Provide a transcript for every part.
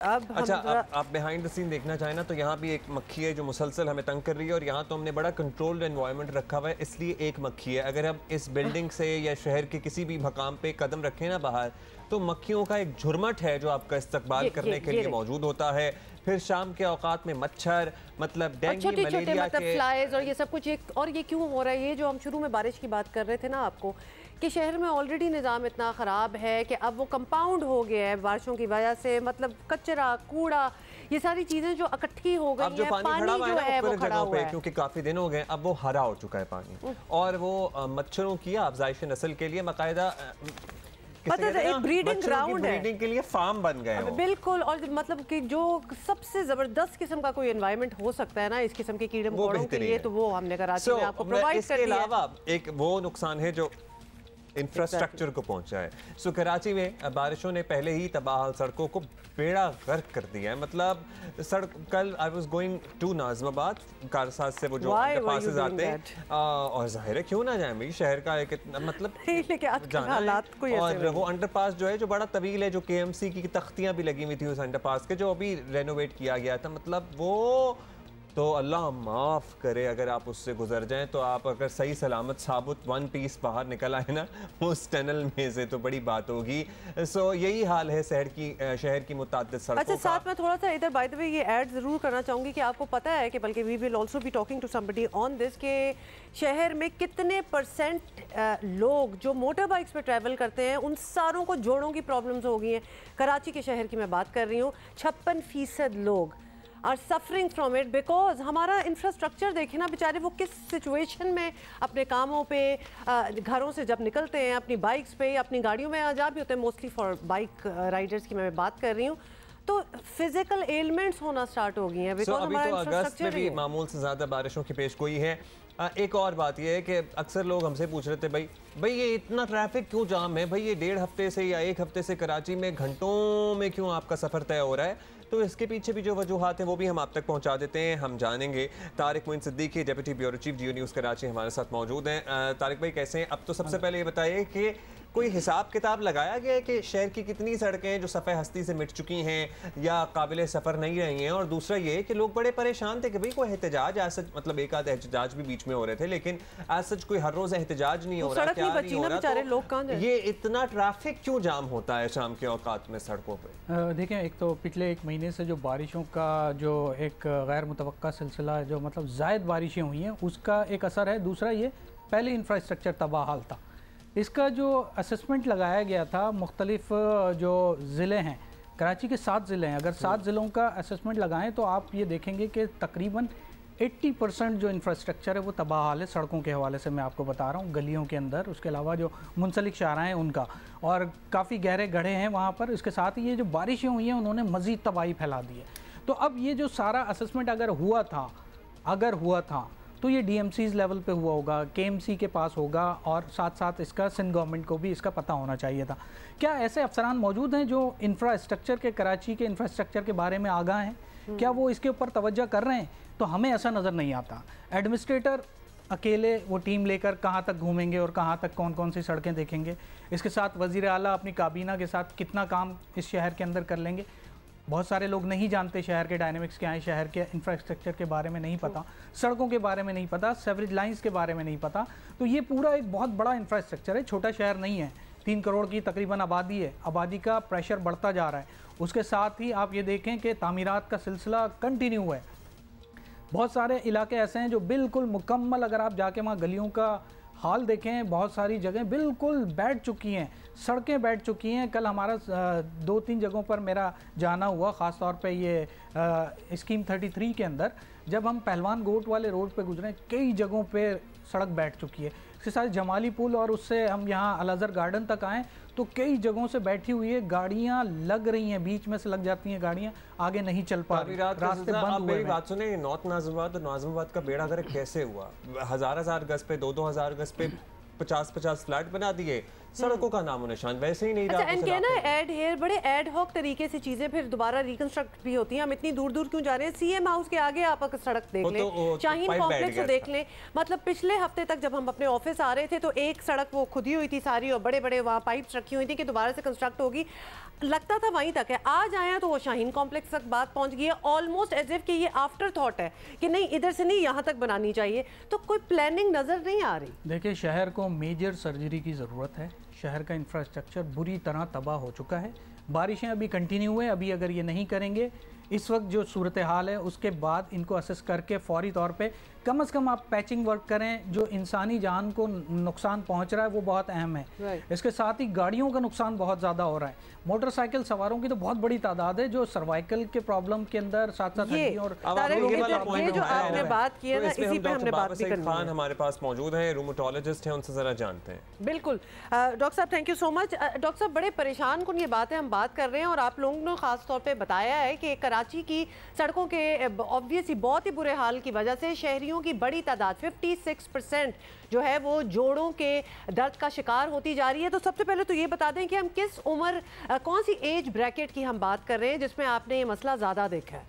अच्छा, आप behind the scene देखना चाहें ना तो यहाँ भी एक मक्खी है जो मुसलसल हमें तंग कर रही है, और यहाँ तो हमने बड़ा कंट्रोल्ड एनवायरनमेंट रखा हुआ है, इसलिए एक मक्खी है। अगर हम इस बिल्डिंग से या शहर के किसी भी मकाम पे कदम रखें ना बाहर, तो मक्खियों का एक झुरमट है जो आपका इस्तकबाल करने के लिए मौजूद होता है। फिर शाम के औकात में मच्छर, मतलब डेंगू, मलेरिया के फ्लाइज और ये सब कुछ। और ये क्यों हो रहा है? ये जो हम शुरू में बारिश की बात कर रहे थे ना आपको, कि शहर में ऑलरेडी निज़ाम इतना ख़राब है कि अब वो कंपाउंड हो गया है बारिशों की वजह से। मतलब कचरा, कूड़ा, ये सारी चीज़ें जो इकट्ठी हो गई हैं, पानी जो है वो खड़ा हुआ है, क्योंकि काफ़ी दिन हो गए, अब वो हरा हो चुका है पानी, और वो मच्छरों की अफजाइश नस्ल के लिए बाकायदा एक ब्रीडिंग ग्राउंड है, ब्रीडिंग के लिए फार्म बन गए हो। बिल्कुल। और मतलब कि जो सबसे जबरदस्त किस्म का कोई एनवायरनमेंट हो सकता है ना इस किस्म के कीड़े मकोड़ों के लिए, तो वो हमने कराची में आपको प्रोवाइड कर दिया। इसके अलावा एक वो नुकसान है जो इंफ्रास्ट्रक्चर को पहुंचा है। सो कराची में बारिशों ने पहले ही तबाह सड़कों को बेड़ा गर्क कर दिया है। मतलब सड़क, कल I was going to Nazimabad, Karsaz से वो जो अंडरपासेस आते हैं, और जाहिर है क्यों ना जाए भाई, शहर का एक मतलब जाना है। और वो अंडरपास जो है जो बड़ा तवील है, जो KMC की तख्तियां भी लगी हुई थी उस अंडरपास के, जो अभी रेनोवेट किया गया था, मतलब वो तो अल्लाह माफ़ करे अगर आप उससे गुजर जाएं तो आप अगर सही सलामत साबुत वन पीस बाहर निकल आए ना उस टनल में से, तो बड़ी बात होगी। सो यही हाल है शहर की मुताद्दिद सड़कों का। अच्छा, साथ में थोड़ा सा इधर बाय द वे ये ऐड ज़रूर करना चाहूँगी कि आपको पता है कि, बल्कि we will also be talking to somebody on this, के शहर में कितने % लोग जो मोटर बाइक्स पर ट्रैवल करते हैं उन सारों को जोड़ों की प्रॉब्लम्स हो गई हैं। कराची के शहर की मैं बात कर रही हूँ, 56% लोग are suffering from it, because हमारा इंफ्रास्ट्रक्चर देखें ना, बेचारे वो किस सिचुएशन में अपने कामों पे, घरों से जब निकलते हैं अपनी बाइक्स पे, अपनी गाड़ियों में आजाद भी होते हैं, मोस्टली फॉर बाइक राइडर्स की मैं बात कर रही हूँ, तो फिजिकल एलिमेंट्स होना स्टार्ट हो गई हैं। अभी तो अगस्त में भी मामूल से ज़्यादा बारिशों की पेशगोई है। एक और बात यह है कि अक्सर लोग हमसे पूछ रहे थे, भाई ये इतना ट्रैफिक क्यों जाम है, भाई ये 1.5 हफ्ते से या 1 हफ्ते से कराची में घंटों में क्यों आपका सफ़र तय हो रहा है? तो इसके पीछे भी जो वजूहात हैं वो भी हम आप तक पहुंचा देते हैं, हम जानेंगे। Tariq Moin Siddiqui, deputy bureau chief, Geo news Karachi, हमारे साथ मौजूद हैं। तारिक भाई कैसे हैं? अब तो सबसे पहले ये बताइए कि कोई हिसाब किताब लगाया गया है कि शहर की कितनी सड़कें हैं जो सफ़े हस्ती से मिट चुकी हैं या काबिल सफ़र नहीं रही हैं? और दूसरा ये कि लोग बड़े परेशान थे कि भाई कोई एहतजाज ऐसा, मतलब एक आध एहतजाज भी बीच में हो रहे थे, लेकिन आज सच कोई हर रोज़ एहतजाज नहीं हो रहा, क्या नहीं हो रहा, तो ये इतना ट्रैफिक क्यों जाम होता है शाम के औकात में सड़कों पर? देखें, एक तो पिछले 1 महीने से जो बारिशों का जो एक गैर मुतवक्का सिलसिला, जो मतलब ज़ायद बारिशें हुई हैं, उसका एक असर है। दूसरा ये पहले इंफ्रास्ट्रक्चर तबाह हाल था। इसका जो असेसमेंट लगाया गया था, मुख्तलिफ जो ज़िले हैं, कराची के 7 ज़िले हैं, अगर 7 ज़िलों का असेसमेंट लगाएं तो आप ये देखेंगे कि तकरीबन 80% जो इंफ्रास्ट्रक्चर है वो तबाह हाल है। सड़कों के हवाले से मैं आपको बता रहा हूँ, गलियों के अंदर, उसके अलावा जो मुंसलिक शाहराह हैं उनका, और काफ़ी गहरे गड्ढे हैं वहाँ पर। इसके साथ ही ये जो बारिशें हुई हैं उन्होंने मज़ीद तबाही फैला दी है। तो अब ये जो सारा असेसमेंट अगर हुआ था तो ये DMCs लेवल पे हुआ होगा, KMC के पास होगा, और साथ साथ इसका सिंध गवर्नमेंट को भी इसका पता होना चाहिए था। क्या ऐसे अफसरान मौजूद हैं जो इंफ्रास्ट्रक्चर के, कराची के इंफ्रास्ट्रक्चर के बारे में आगाह हैं? क्या वो इसके ऊपर तवज्जो कर रहे हैं? तो हमें ऐसा नज़र नहीं आता। एडमिनिस्ट्रेटर अकेले वो टीम लेकर कहाँ तक घूमेंगे और कहाँ तक कौन कौन सी सड़कें देखेंगे? इसके साथ वज़ीर आला अपनी काबीना के साथ कितना काम इस शहर के अंदर कर लेंगे? बहुत सारे लोग नहीं जानते शहर के डायनेमिक्स क्या हैं, शहर के इंफ्रास्ट्रक्चर के बारे में नहीं पता, सड़कों के बारे में नहीं पता, सेवरेज लाइंस के बारे में नहीं पता। तो ये पूरा एक बहुत बड़ा इंफ्रास्ट्रक्चर है, छोटा शहर नहीं है। 3 करोड़ की तकरीबन आबादी है, आबादी का प्रेशर बढ़ता जा रहा है। उसके साथ ही आप ये देखें कि तामीरात का सिलसिला कंटिन्यू है। बहुत सारे इलाके ऐसे हैं जो बिल्कुल मुकम्मल, अगर आप जाके वहाँ गलियों का हाल देखें, बहुत सारी जगह बिल्कुल बैठ चुकी हैं, सड़कें बैठ चुकी हैं। कल हमारा 2-3 जगहों पर मेरा जाना हुआ, ख़ास तौर पे ये स्कीम 33 के अंदर, जब हम पहलवान गोट वाले रोड पे गुजरे, कई जगहों पे सड़क बैठ चुकी है। इसके साथ जमाली पुल और उससे हम यहाँ अल अज़हर गार्डन तक आएँ तो कई जगहों से बैठी हुई है, गाड़ियाँ लग रही हैं, बीच में से लग जाती हैं गाड़ियाँ, आगे नहीं चल पा रही, रास्ते बंद हुए। मेरी बात सुने, नॉर्थ नाज़िमाबाद और नाज़िमाबाद का बेड़ा गर्क कैसे हुआ? 1000 गज पे, 2-2 हज़ार गज पे 50-50 फ्लैट बना दिए, सड़कों का नामो निशान वैसे ही नहीं रहा। अच्छा, इनके ना एड हेयर बड़े एड हॉक तरीके से चीजें फिर दोबारा रिकंस्ट्रक्ट भी होती हैं। हम इतनी दूर दूर क्यों जा रहे हैं? सीएम हाउस के आगे आप अगर सड़क देख लें, शाहीन कॉम्प्लेक्स को देख लें, मतलब पिछले हफ्ते तक जब हम अपने ऑफिस आ रहे थे तो एक सड़क वो खुदी हुई थी सारी और बड़े बड़े वहाँ पाइप्स रखी हुई थी कि दोबारा से कंस्ट्रक्ट होगी, लगता था वहीं तक है। आज आया तो वो शाहीन कॉम्प्लेक्स तक बात पहुंच गई है, ऑलमोस्ट एज इफ कि ये आफ्टर थॉट है कि नहीं इधर से नहीं यहाँ तक बनानी चाहिए, तो कोई प्लानिंग नजर नहीं आ रही। देखिए, शहर को मेजर सर्जरी की ज़रूरत है। शहर का इंफ्रास्ट्रक्चर बुरी तरह तबाह हो चुका है। बारिशें अभी कंटिन्यू है, अभी अगर ये नहीं करेंगे इस वक्त जो सूरत हाल है उसके बाद इनको असेस करके फौरी तौर पे कम से कम आप पैचिंग वर्क करें। जो इंसानी जान को नुकसान पहुंच रहा है वो बहुत अहम है। इसके साथ ही गाड़ियों का नुकसान बहुत ज़्यादा हो रहा है। मोटरसाइकिल सवारों की तो बहुत बड़ी तादाद है जो सर्वाइकल के प्रॉब्लम के अंदर साथ साथ और ये जो आपने बात की है ना, इसी पे हमने बात भी करनी है। हमारे पास मौजूद है, रूमेटोलॉजिस्ट हैं, उनसे जरा जानते हैं। बिल्कुल डॉक्टर साहब, thank you so much. Doctor साहब, बड़े परेशान कुन ये बात है, हम बात कर रहे हैं और आप लोगों ने खास तौर पे बताया है कि कराची की सड़कों के ऑब्वियसली बहुत ही बुरे हाल की वजह से शहरियों की बड़ी तादाद 56% जो है वो जोड़ों के दर्द का शिकार होती जा रही है। तो सबसे पहले तो ये बता दें कि हम किस उम्र, कौन सी एज ब्रैकेट की हम बात कर रहे हैं जिसमें आपने ये मसला ज़्यादा देखा है?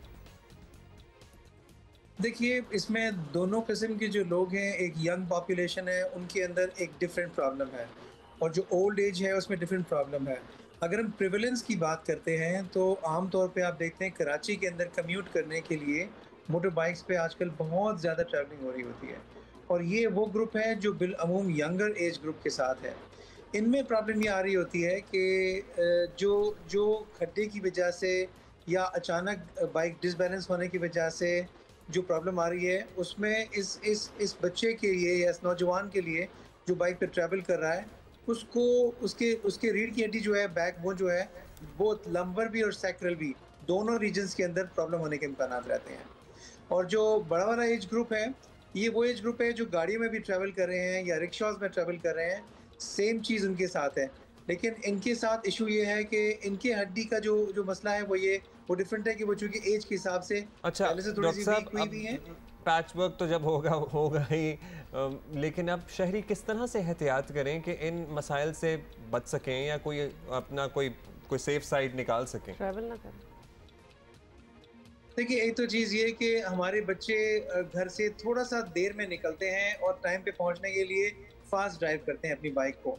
देखिए, इसमें दोनों किस्म के जो लोग हैं, एक यंग पॉपुलेशन है, उनके अंदर एक डिफरेंट प्रॉब्लम है, और जो ओल्ड एज है उसमें डिफरेंट प्रॉब्लम है। अगर हम प्रिवेलेंस की बात करते हैं तो आम तौर पे आप देखते हैं कराची के अंदर कम्यूट करने के लिए मोटर बाइक्स पे आजकल बहुत ज़्यादा ट्रैवलिंग हो रही होती है, और ये वो ग्रुप है जो बिलअमूम यंगर एज ग्रुप के साथ है। इनमें प्रॉब्लम ये आ रही होती है कि जो खड्डे की वजह से या अचानक बाइक डिसबैलेंस होने की वजह से जो प्रॉब्लम आ रही है, उसमें इस बच्चे के लिए या इस नौजवान के लिए जो बाइक पे ट्रैवल कर रहा है, उसको उसके रीढ़ की हड्डी जो है, बैकबोन जो है, बोथ लंबर भी और सैक्रल भी, दोनों रीजन्स के अंदर प्रॉब्लम होने के इम्कान रहते हैं। और जो बड़ा वाला एज ग्रुप है, ये वो एज ग्रुप है जो गाड़ियों में भी ट्रैवल कर रहे हैं या रिक्शाज में ट्रैवल कर रहे हैं, सेम चीज़ उनके साथ है। लेकिन इनके साथ इशू ये है कि इनके हड्डी का जो मसला है वो डिफरेंट है कि वो चूंकि एज के हिसाब से पहले से थोड़ी सी वीक हुई भी हैं। पैच वर्क तो जब होगा ही, लेकिन अब शहरी किस तरह से एहतियात करें कि इन मसाइल से बच सकें या कोई अपना कोई सेफ साइड निकाल सकें, ट्रैवल ना करें? देखिए, एक तो चीज़ ये कि हमारे बच्चे घर से थोड़ा सा देर में निकलते हैं और टाइम पे पहुंचने के लिए फास्ट ड्राइव करते हैं अपनी बाइक को।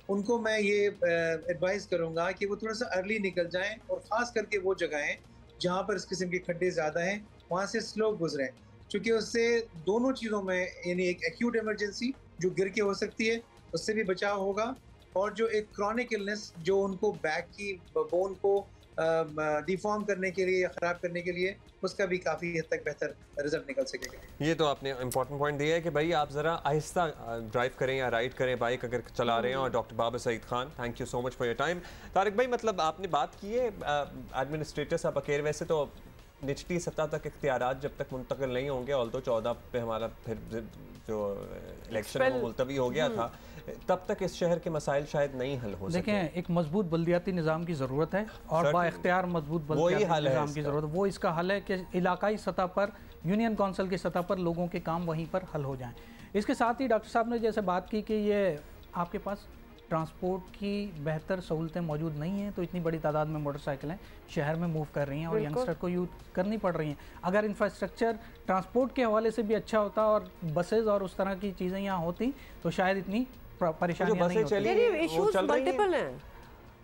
उनको मैं ये एडवाइस करूंगा कि वो थोड़ा सा अर्ली निकल जाएं, और ख़ास करके वो जगहें जहां पर इस किस्म के खड्डे ज़्यादा हैं वहां से स्लो गुजरें, क्योंकि उससे दोनों चीज़ों में, यानी एक एक्यूट इमरजेंसी जो गिर के हो सकती है उससे भी बचाव होगा, और जो एक क्रॉनिक इलनेस जो उनको बैक की बोन को डिफॉर्म करने के लिए या ख़राब करने के लिए, उसका भी काफ़ी हद तक बेहतर रिजल्ट निकल सकेगा। ये तो आपने इंपॉर्टेंट पॉइंट दिया है कि भाई आप ज़रा आहिस्ता ड्राइव करें या राइड करें बाइक अगर चला रहे हैं। और doctor Babar Saeed Khan, thank you so much for your time. Tariq bhai, मतलब आपने बात की है एडमिनिस्ट्रेटर साहब अकेर, वैसे तो निचली सतह तक इख्तियारात जब तक मुंतकिल नहीं होंगे, ऑल्दो 14 पे हमारा फिर जो इलेक्शन है वो मुलतवी हो गया था, तब तक इस शहर के मसाइल शायद नहीं हल हो सके। देखें, एक मजबूत बल्दियाती निज़ाम की ज़रूरत है और बाइख्तियार मजबूत बल्दियाती निज़ाम की ज़रूरत है। वो इसका हल है कि इलाकाई सतह पर, यूनियन काउंसिल की सतह पर लोगों के काम वहीं पर हल हो जाएं। इसके साथ ही डॉक्टर साहब ने जैसे बात की कि ये आपके पास ट्रांसपोर्ट की बेहतर सहूलतें मौजूद नहीं हैं, तो इतनी बड़ी तादाद में मोटरसाइकिलें शहर में मूव कर रही हैं और यंगस्टर को यूज़ करनी पड़ रही हैं। अगर इंफ्रास्ट्रक्चर ट्रांसपोर्ट के हवाले से भी अच्छा होता और बसेज और उस तरह की चीज़ें यहाँ होती तो शायद इतनी परेशानियां नहीं होती।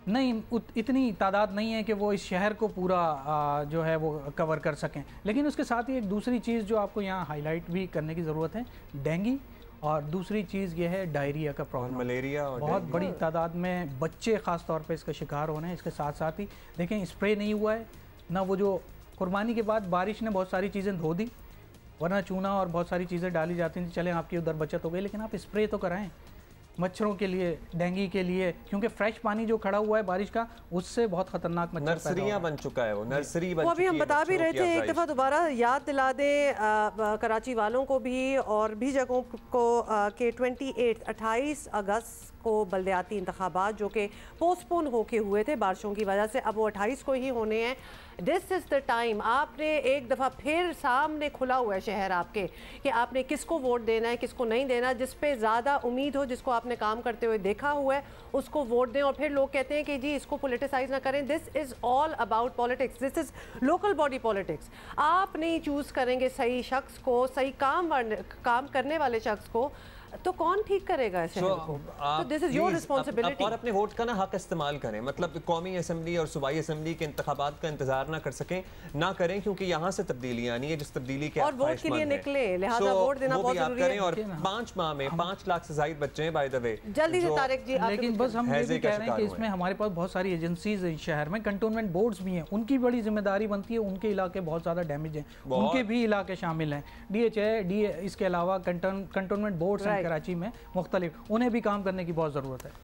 नहीं, इतनी तादाद नहीं है कि वो इस शहर को पूरा जो है वो कवर कर सकें। लेकिन उसके साथ ही एक दूसरी चीज़ जो आपको यहाँ हाईलाइट भी करने की ज़रूरत है, डेंगू, और दूसरी चीज़ ये है डायरिया का प्रॉब्लम, मलेरिया, और बहुत बड़ी तादाद में बच्चे ख़ास तौर पे इसका शिकार हो रहे हैं। इसके साथ साथ ही देखें, स्प्रे नहीं हुआ है ना, वो जो कुर्बानी के बाद बारिश ने बहुत सारी चीज़ें धो दी, वरना चूना और बहुत सारी चीज़ें डाली जाती थी, चलें आपकी उधर बचत हो गई, लेकिन आप स्प्रे तो कराएं मच्छरों के लिए, डेंगू के लिए, क्योंकि फ्रेश पानी जो खड़ा हुआ है बारिश का, उससे बहुत खतरनाक मच्छर नर्सरियां बन चुका है, वो नर्सरी बन चुकी है। अभी हम बता भी रहे थे, एक दफ़ा दोबारा याद दिला दे कराची वालों को भी और भी जगहों को कि 28 अगस्त को बल्दियाती इंतखाबात जो कि पोस्टपोन होके हुए थे बारिशों की वजह से, अब वो 28 को ही होने हैं। This is the time. आपने एक दफ़ा फिर सामने खुला हुआ है शहर आपके कि आपने किसको वोट देना है, किसको नहीं देना। जिस पे ज़्यादा उम्मीद हो, जिसको आपने काम करते हुए देखा हुआ है, उसको वोट दें। और फिर लोग कहते हैं कि जी इसको पोलिटिसाइज ना करें। This is all about politics, this is local body politics. आप नहीं चूज़ करेंगे सही शख्स को, सही काम करने वाले शख्स को, तो कौन ठीक करेगा इस शहर को? तो दिस इज योर रिस्पांसिबिलिटी। और अपने वोट का ना हक इस्तेमाल करें, मतलब कौमी असम्बली और सूबाई असम्बली के इंतखाबात का इंतजार ना कर सकें, ना करें, क्योंकि यहाँ से तब्दीलियाँ आनी है जिस तब्दीली के और वोट के लिए निकले, लिहाजा वोट देना बहुत जरूरी है। और 5 माह में 5 लाख से ज्यादा बच्चे हैं बाय द वे। जल्दी से तारिक जी, लेकिन बस हम ये भी कह रहे हैं कि इसमें हमारे पास बहुत सारी एजेंसीज हैं शहर में, कंटोनमेंट बोर्ड्स भी हैं, उनकी बड़ी जिम्मेदारी बनती है। उनके इलाके बहुत ज़्यादा डैमेज हैं, उनके भी इलाके शामिल हैं। DHA, इसके अलावा कंटोनमेंट बोर्ड्स हैं कराची में मुख्तलिफ, उन्हें भी काम करने की बहुत ज़रूरत है।